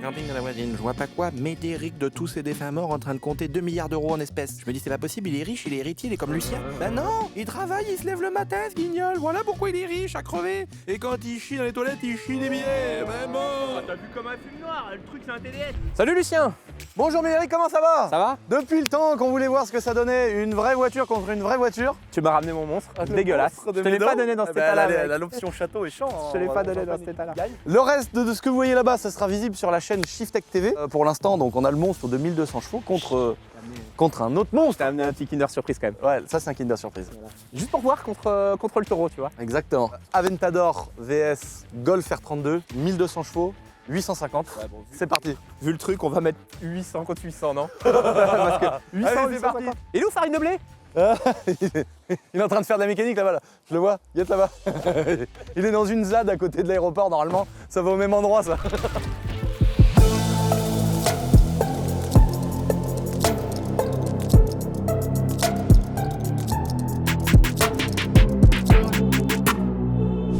camping de la voisine. Je vois pas quoi. Médéric de tous ces défunts morts en train de compter 2 milliards d'euros en espèces. Je me dis, c'est pas possible, il est riche, il est héritier, il est comme Lucien. Bah non, il travaille, il se lève le matin, ce guignol. Voilà pourquoi il est riche, à crever. Et quand il chie dans les toilettes, il chie des billets. Vraiment. T'as vu comme un film noir, le truc c'est un TDS. Salut Lucien. Bonjour Médéric, comment ça va? Ça va? Depuis le temps qu'on voulait voir ce que ça donnait, une vraie voiture contre une vraie voiture. Tu m'as ramené mon monstre, dégueulasse. monstre de Je te l'ai Médon. pas donné dans cet état-là. mec. L'option château est chiant. Je te l'ai pas donné dans cet état-là. Le reste de ce que vous voyez là-bas, ça sera visible sur la chaîne Shiftech TV. Pour l'instant, donc on a le monstre de 1200 chevaux contre un autre Je monstre. t'ai amené un petit Kinder Surprise quand même. Ouais, ça c'est un Kinder Surprise. Juste pour voir contre le taureau, tu vois. Exactement. Aventador VS Golf R32, 1200 chevaux, 850. C'est parti. Vu le truc, on va mettre 800 contre 800, non? Parce que 800, Allez, c'est parti. Et nous, Farine de blé? Il est en train de faire de la mécanique là-bas, là. Je le vois, il est là-bas. Il est dans une ZAD à côté de l'aéroport, normalement. Ça va au même endroit, ça.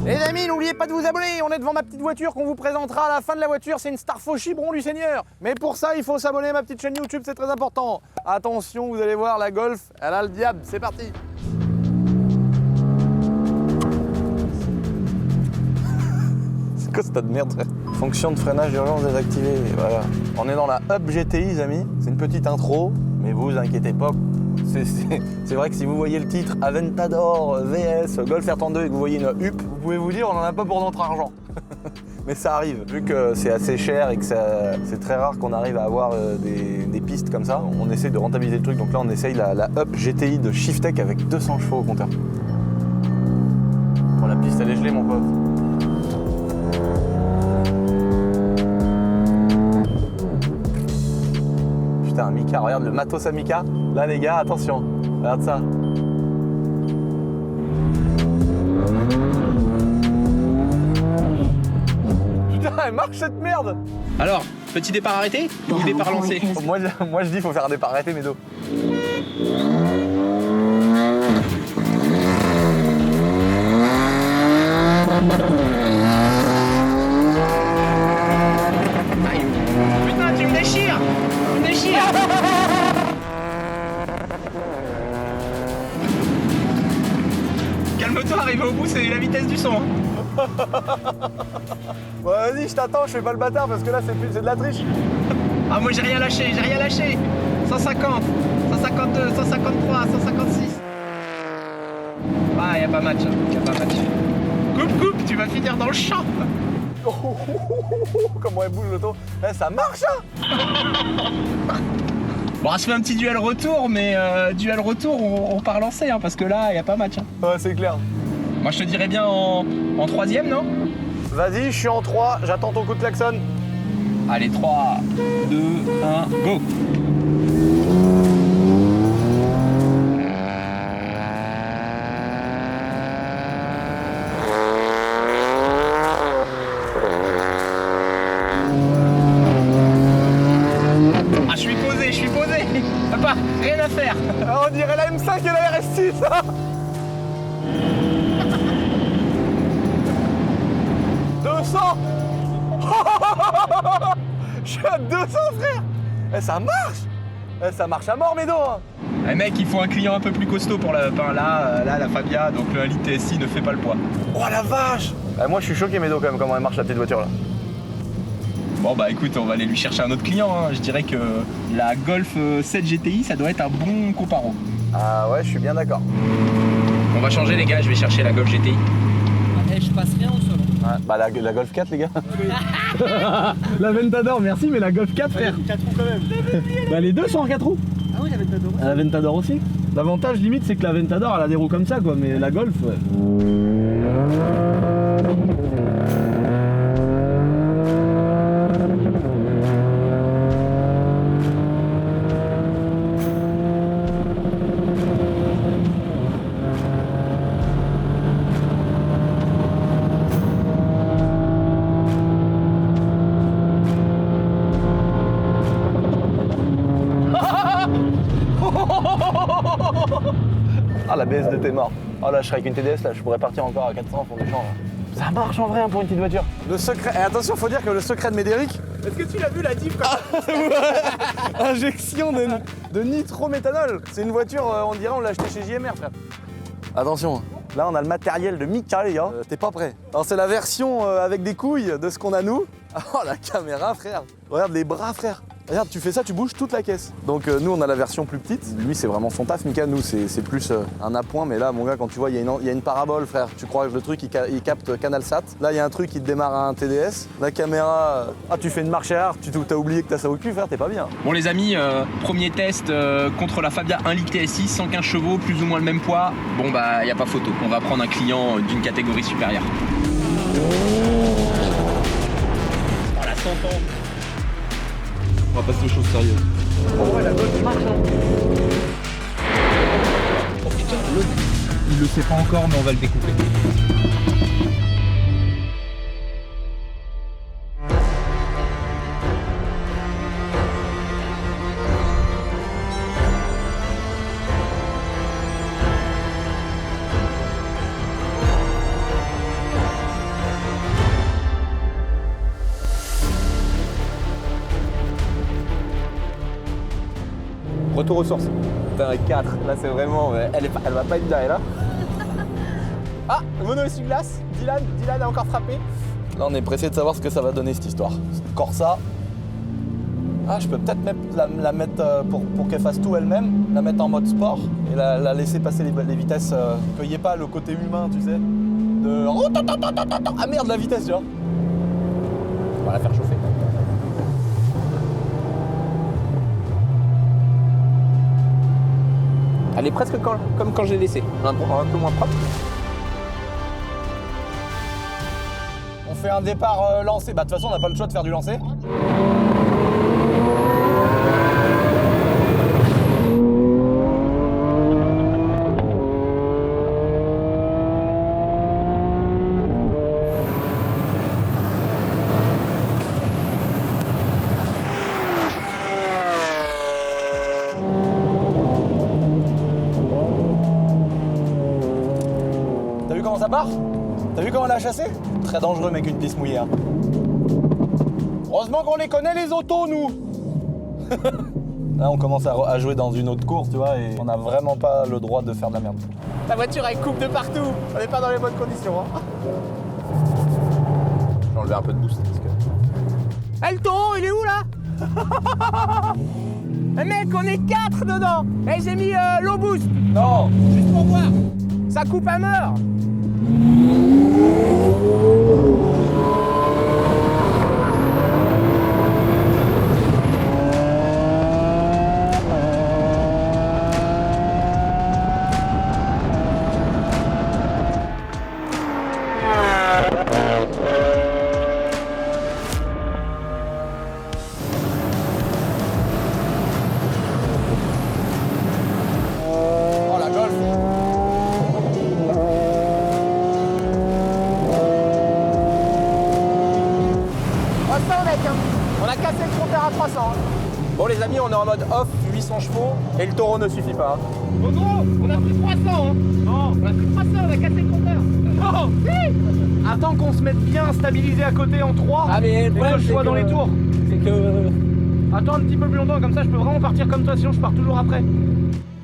Les amis, n'oubliez pas de vous abonner, on est devant ma petite voiture qu'on vous présentera à la fin de la voiture, c'est une Starfaux Chibron du Seigneur. Mais pour ça, il faut s'abonner à ma petite chaîne YouTube, c'est très important. Attention, vous allez voir, la Golf, elle a le diable, c'est parti. C'est quoi ce tas de merde, frère? Fonction de freinage d'urgence désactivée, voilà. On est dans la Hub GTI, les amis, c'est une petite intro, mais vous inquiétez pas. C'est vrai que si vous voyez le titre Aventador VS Golf R32 et que vous voyez une HUP, vous pouvez vous dire on n'en a pas pour notre argent. Mais ça arrive, vu que c'est assez cher et que c'est très rare qu'on arrive à avoir des pistes comme ça, on essaie de rentabiliser le truc. Donc là on essaye la HUP GTI de Shiftech avec 200 chevaux au compteur. Bon, la piste elle est gelée mon pote. Putain, Mika, regarde le matos à Mika. Là les gars, attention, regarde ça. Putain, elle marche cette merde. Alors, petit départ arrêté ou départ lancé? Moi je dis faut faire un départ arrêté mes dos. Putain, tu me déchires! Tu me déchires! Calme-toi, arrivé au bout, c'est la vitesse du son. Ouais, vas-y, je t'attends, je fais pas le bâtard parce que là c'est de la triche. Ah, moi j'ai rien lâché, j'ai rien lâché. 150, 152, 153, 156. Ah, y a pas match, y a pas match. Coupe, tu vas finir dans le champ. Comment elle bouge l'auto. Eh, ça marche hein. Bon, on se fait un petit duel retour, mais duel retour, on part lancer, hein, parce que là, y a pas match. Hein. Ouais, c'est clair. Moi, je te dirais bien en troisième, non? Vas-y, je suis en 3, j'attends ton coup de klaxon. Allez, 3, 2, 1, go! Ah, je suis posé! Papa, rien à faire! Ah, on dirait la M5 et la RS6 hein. 200. Je suis à 200 frère. Eh, ça marche. Eh, ça marche à mort mes dos hein. Eh mec, il faut un client un peu plus costaud pour la... Enfin, là, la Fabia, donc le Elite TSI ne fait pas le poids. Oh la vache. Eh, moi je suis choqué mes dos quand même comment elle marche la petite voiture là. Bon bah écoute, on va aller lui chercher un autre client, hein. Je dirais que la Golf 7 GTI, ça doit être un bon comparo. Ah ouais, je suis bien d'accord. On va changer les gars, je vais chercher la Golf GTI. Eh, je passe rien au sol. Ouais, bah la Golf 4 les gars. La Ventador, merci, mais la Golf 4 frère. 4 roues quand même. Bah les deux sont en 4 roues. Ah oui, la Ventador. La Ventador aussi. L'avantage limite c'est que la Ventador elle a des roues comme ça quoi, mais la Golf ouais. Ah la BS de t'es mort. Oh là je serais avec une TDS là, je pourrais partir encore à 400 au fond du champ là. Ça marche en vrai hein, pour une petite voiture. Le secret, et attention faut dire que le secret de Médéric, Est-ce que tu l'as vu la diff quand Injection de nitrométhanol. C'est une voiture, on dirait on l'a acheté chez JMR, frère. Attention, là on a le matériel de Mika, les gars. T'es pas prêt. Alors c'est la version avec des couilles de ce qu'on a nous. Oh la caméra, frère. Regarde les bras, frère. Regarde, tu fais ça, tu bouges toute la caisse. Donc nous, on a la version plus petite. Lui, c'est vraiment son taf, Mika. Nous, c'est plus un appoint. Mais là, mon gars, quand tu vois, il y a une parabole, frère. Tu crois que le truc, il capte CanalSat. Là, il y a un truc qui te démarre à un TDS. La caméra... Ah, tu fais une marche arrière, t'as oublié que t'as ça au cul, frère, t'es pas bien. Bon les amis, premier test contre la Fabia 1 litre TSI, 115 chevaux, plus ou moins le même poids. Bon bah y a pas photo, on va prendre un client d'une catégorie supérieure. On la s'entend. On va passer aux choses sérieuses. Oh ouais, la Golf marche, hein. Oh putain, il le sait pas encore mais on va le découper. Retour aux sources. Putain, 4. Là, c'est vraiment. Elle va pas être bien, elle là. Ah, mono essuie-glace. Dylan a encore frappé. Là, on est pressé de savoir ce que ça va donner, cette histoire. Corsa. Ah, je peux peut-être la mettre pour qu'elle fasse tout elle-même, la mettre en mode sport et la laisser passer les vitesses, qu'il n'y ait pas le côté humain, tu sais, de... Oh, ah merde, la vitesse, tu vois. On va la faire chauffer. Elle est presque comme quand je l'ai laissée, un peu moins propre. On fait un départ lancé. Bah, de toute façon, on n'a pas le choix de faire du lancer. T'as vu comment ça part? T'as vu comment elle a chassé? Très dangereux, mec, une piste mouillée. Hein. Heureusement qu'on les connaît, les autos, nous. Là, on commence à jouer dans une autre course, tu vois, et on n'a vraiment pas le droit de faire de la merde. La voiture, elle coupe de partout. On n'est pas dans les bonnes conditions. Hein. Je vais enlever un peu de boost. Parce que... Eh, le taureau, il est où, là? Eh, mec, on est 4 dedans. Eh, j'ai mis low boost. Non. Juste pour voir. Ça coupe à mort. Oh, la Golf. On a cassé le compteur à 300. Hein. Bon les amis, on est en mode off, 800 chevaux, et le taureau ne suffit pas. Hein. Oh gros, on a pris 300 hein. Non, on a pris 300, on a cassé le compteur. Non, si. Attends qu'on se mette bien stabilisé à côté en 3 et que je sois dans les tours. C'est que... Attends un petit peu plus longtemps, comme ça je peux vraiment partir comme toi, sinon je pars toujours après.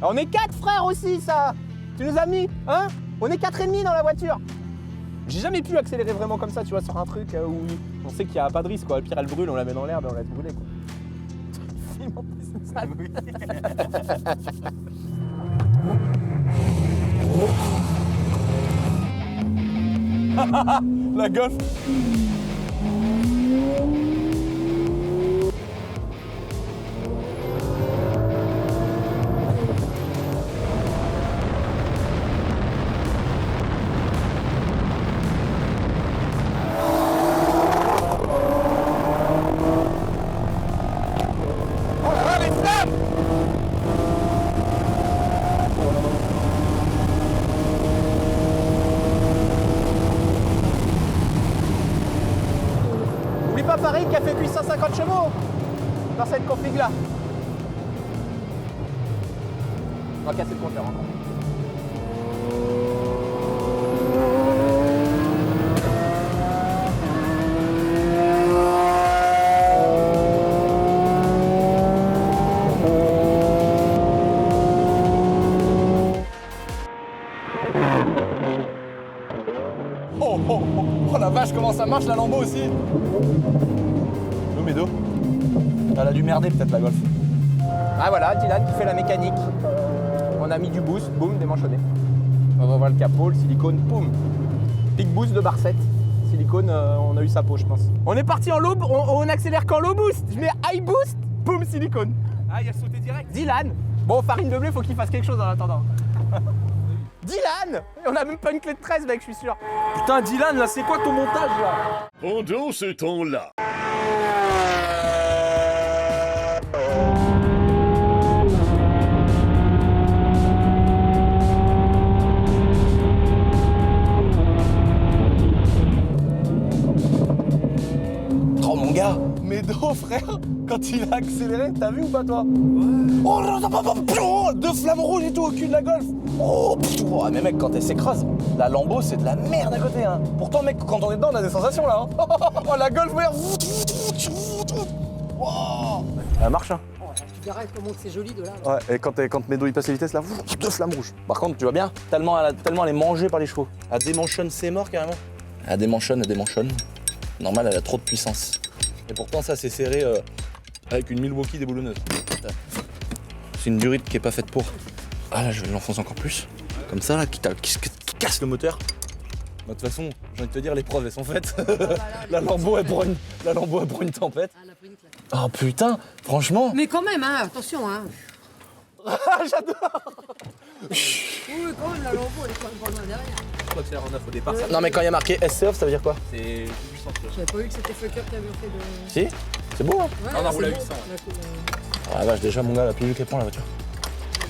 On est 4 frères aussi, ça. Tu nous as mis, hein? On est 4,5 dans la voiture. J'ai jamais pu accélérer vraiment comme ça, tu vois, sur un truc où on sait qu'il n'y a pas de risque, quoi. Le pire, elle brûle, on la met dans l'herbe et on laisse brûler, quoi. Film en plus, c'est sale. La Golf. N'oublie pas Paris qui a fait 850 chevaux dans cette config là. On va casser le compteur encore. Oh la vache, comment ça marche la Lambo aussi. Médo. Elle a dû merder peut-être la Golf. Ah voilà, Dylan qui fait la mécanique. On a mis du boost, boum, démanchonné. On va voir le capot, le silicone, boum. Big boost de Barset. Silicone, on a eu sa peau, je pense. On est parti en low, on accélère qu'en low boost. Je mets high boost, boum, silicone. Ah, il a sauté direct. Dylan. Bon, Farine de blé, faut qu'il fasse quelque chose en attendant. Dylan. On a même pas une clé de 13, mec, je suis sûr. Putain, Dylan, là, c'est quoi ton montage, là? Pendant ce temps-là, Oh mon gars, Médo frère, quand il a accéléré, t'as vu ou pas toi? Oh non, deux flammes rouges et tout au cul de la Golf. Oh, mais mec, quand elle s'écrase, la Lambo c'est de la merde à côté. Hein. Pourtant mec, quand on est dedans, on a des sensations là. Hein. Oh la Golf, regarde. Wow. Elle marche hein. Tu verras comment c'est joli de là. Ouais, et quand Médo il passe les vitesses là, deux flammes rouges. Par contre, tu vois bien, tellement elle est mangée par les chevaux. Elle démanchonne, c'est mort carrément. Elle démanchonne. Normal, elle a trop de puissance. Et pourtant, ça, c'est serré avec une Milwaukee déboulonneuse. C'est une durite qui est pas faite pour. Ah là, je l'enfonce encore plus. Comme ça, là, qui casse le moteur. De toute façon, j'ai envie de te dire, les preuves, elles sont faites. La Lambo, elle prend une tempête. Ah, elle a pris une claque. Oh putain, franchement. Mais quand même, hein, attention, hein. Ah, j'adore. Oui, quand même, la Lambo, elle est quand même pas loin derrière. Je crois que c'est la R9 au départ. Ça, Non, mais quand il y a marqué SC off, ça veut dire quoi? c'est 800 km. J'avais pas vu que c'était fuck up qui avait fait de. Si, c'est beau, hein. Ouais, Non, on a là, roulé à c'est 800, bon. La cool, Ah la vache, déjà, mon gars, elle a plus vu qu'elle prend la voiture.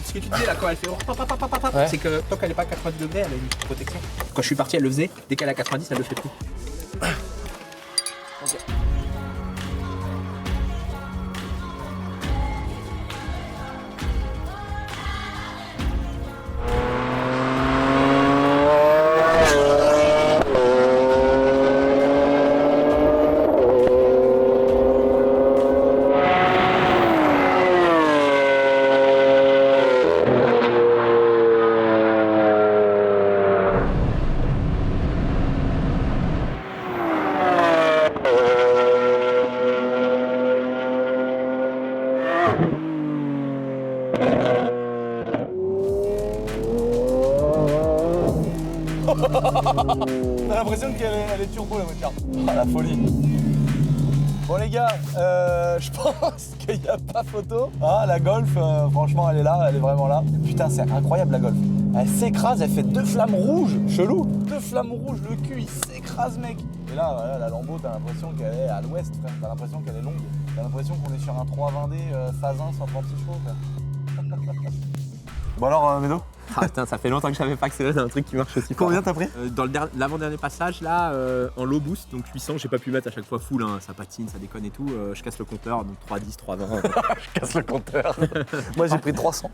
Ce que tu disais là, quand elle fait Ouais. c'est que tant qu'elle n'est pas à 90 degrés, elle a une petite protection. Quand je suis parti, elle le faisait. Dès qu'elle est à 90, elle le fait plus. T'as l'impression qu'elle est turbo la voiture. Ah la folie. Bon les gars, je pense qu'il n'y a pas photo. Ah la Golf, franchement elle est là, elle est vraiment là. Putain c'est incroyable la Golf. Elle s'écrase, elle fait deux flammes rouges, chelou. Deux flammes rouges, le cul il s'écrase mec. Et là, voilà, la Lambo, t'as l'impression qu'elle est à l'ouest frère, t'as l'impression qu'elle est longue. T'as l'impression qu'on est sur un 320D phase 1 136 chevaux frère. Bon alors Médo, Ah putain, ça fait longtemps que j'avais pas accéléré dans un truc qui marche aussi fort. combien t'as pris? Dans l'avant-dernier passage, là, en low boost, donc 800, j'ai pas pu mettre à chaque fois full, hein, ça patine, ça déconne et tout. Je casse le compteur, donc 310, 320. Je casse le compteur. Moi j'ai pris 300.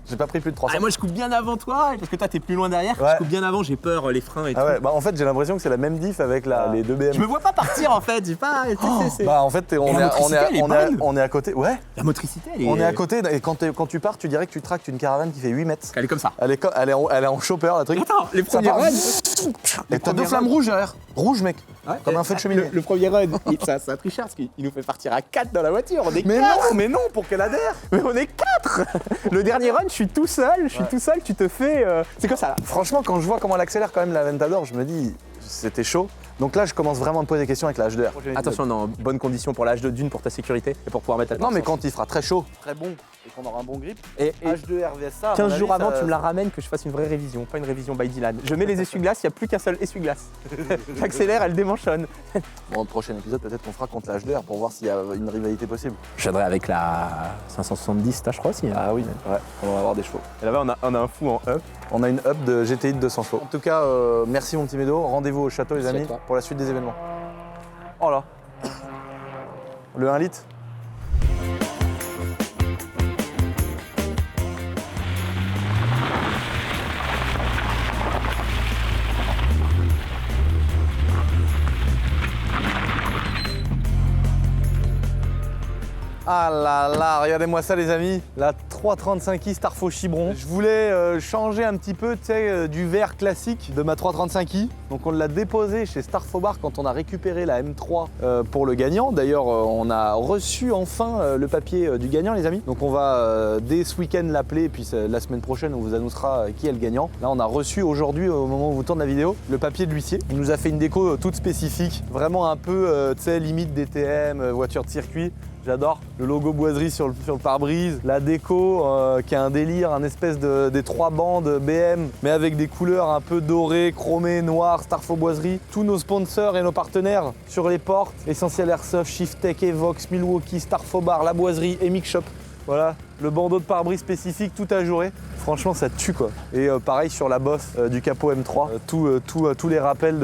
J'ai pas pris plus de 300. Ah, moi je coupe bien avant toi, parce que toi t'es plus loin derrière. Ouais. Je coupe bien avant, j'ai peur, les freins et Ah tout. ouais, bah en fait j'ai l'impression que c'est la même diff avec les deux BM. Je me vois pas partir en fait, j'ai pas. tu sais, c'est- Bah en fait la motricité, elle est bonne. on est à côté. Ouais, La motricité, elle est. on est à côté et quand tu pars, tu dirais que tu tractes une caravane qui fait 8 mètres. Elle est comme ça. Elle est en chopper la truc. Attends, les Ça premiers part. runs. Et t'as deux flammes rouges derrière. Rouge mec. Comme un feu de cheminée. Le premier run, ça a triché parce qu'il nous fait partir à 4 dans la voiture. On est Mais 4. non, pour qu'elle adhère. Mais on est 4. Le dernier run, je suis tout seul, tu te fais. C'est comme ça là. Franchement, quand je vois comment elle accélère quand même la Ventador, je me dis c'était chaud. Donc là, je commence vraiment à me poser des questions avec la H2R. Attention, on est en bonne condition pour l'âge de dune pour ta sécurité et pour pouvoir mettre la Non, mais torsion. quand il fera très chaud, très bon, et qu'on aura un bon grip, Et H2R vs ça. à mon 15 avis, jours avant, ça- tu me la ramènes que je fasse une vraie révision, pas une révision by Dylan. Je mets les essuie-glaces, il n'y a plus qu'un seul essuie-glace. J'accélère, elle démanchonne. Bon, le prochain épisode, peut-être qu'on fera contre la H2R pour voir s'il y a une rivalité possible. Je viendrai avec la 570, je crois aussi. Ah oui, ouais, on va avoir des chevaux. Et là-bas, on a un fou en up. On a une up de GTI de 200 chevaux. En tout cas, merci mon petit Médo. Rendez-vous au château, les Merci à amis, toi. pour la suite des événements. Oh là, le 1 litre. Ah là là, regardez-moi ça les amis, la 335i Starfo Chibron. Je voulais changer un petit peu du verre classique de ma 335i. Donc on l'a déposé chez Starfo Bar quand on a récupéré la M3 pour le gagnant. D'ailleurs on a reçu enfin le papier du gagnant les amis. Donc on va dès ce week-end l'appeler et puis la semaine prochaine on vous annoncera qui est le gagnant. Là on a reçu aujourd'hui au moment où vous tournez la vidéo le papier de l'huissier. Il nous a fait une déco toute spécifique, vraiment un peu limite DTM, voiture de circuit. J'adore le logo boiserie sur le pare-brise, la déco qui a un délire, un espèce des 3 bandes BM, mais avec des couleurs un peu dorées, chromées, noires, Starfo boiserie. Tous nos sponsors et nos partenaires sur les portes, Essentiel Airsoft, Shiftech, Evox, Milwaukee, Starfo Bar, La Boiserie et Mix Shop. Voilà, le bandeau de pare-brise spécifique, tout ajouré. Franchement, ça tue quoi. Et pareil sur la bosse du capot M3, tous les rappels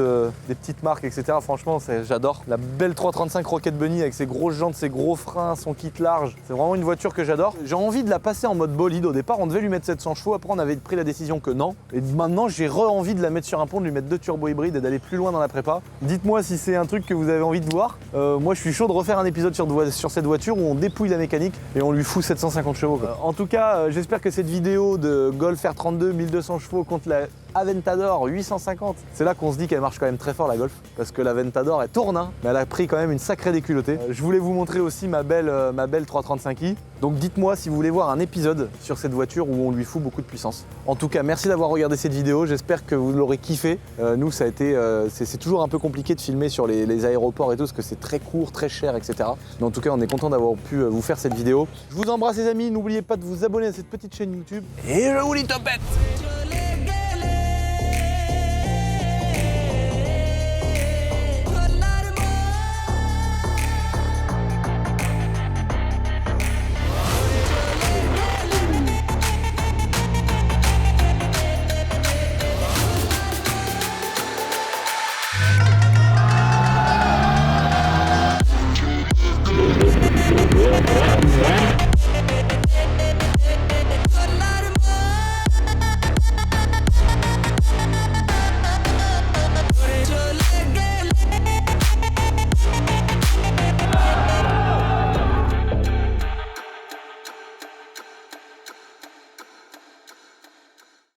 des petites marques, etc. Franchement, j'adore. La belle 335 Rocket Bunny avec ses grosses jantes, ses gros freins, son kit large. C'est vraiment une voiture que j'adore. J'ai envie de la passer en mode bolide. Au départ, on devait lui mettre 700 chevaux. Après, on avait pris la décision que non. Et maintenant, j'ai envie de la mettre sur un pont, de lui mettre 2 turbo hybrides et d'aller plus loin dans la prépa. Dites-moi si c'est un truc que vous avez envie de voir. Moi, je suis chaud de refaire un épisode sur cette voiture où on dépouille la mécanique et on lui fout 750 chevaux. Quoi. En tout cas, j'espère que cette vidéo de Golf R32 1200 chevaux contre la Aventador 850, c'est là qu'on se dit qu'elle marche quand même très fort la Golf, parce que la Aventador elle tourne, hein, mais elle a pris quand même une sacrée déculottée. Je voulais vous montrer aussi ma belle 335i, donc dites-moi si vous voulez voir un épisode sur cette voiture où on lui fout beaucoup de puissance. En tout cas, merci d'avoir regardé cette vidéo, j'espère que vous l'aurez kiffé. Nous, ça a été, c'est toujours un peu compliqué de filmer sur les aéroports et tout, parce que c'est très court, très cher, etc. Mais en tout cas, on est content d'avoir pu vous faire cette vidéo. Je vous embrasse les amis, n'oubliez pas de vous abonner à cette petite chaîne YouTube. Et je vous dis topette!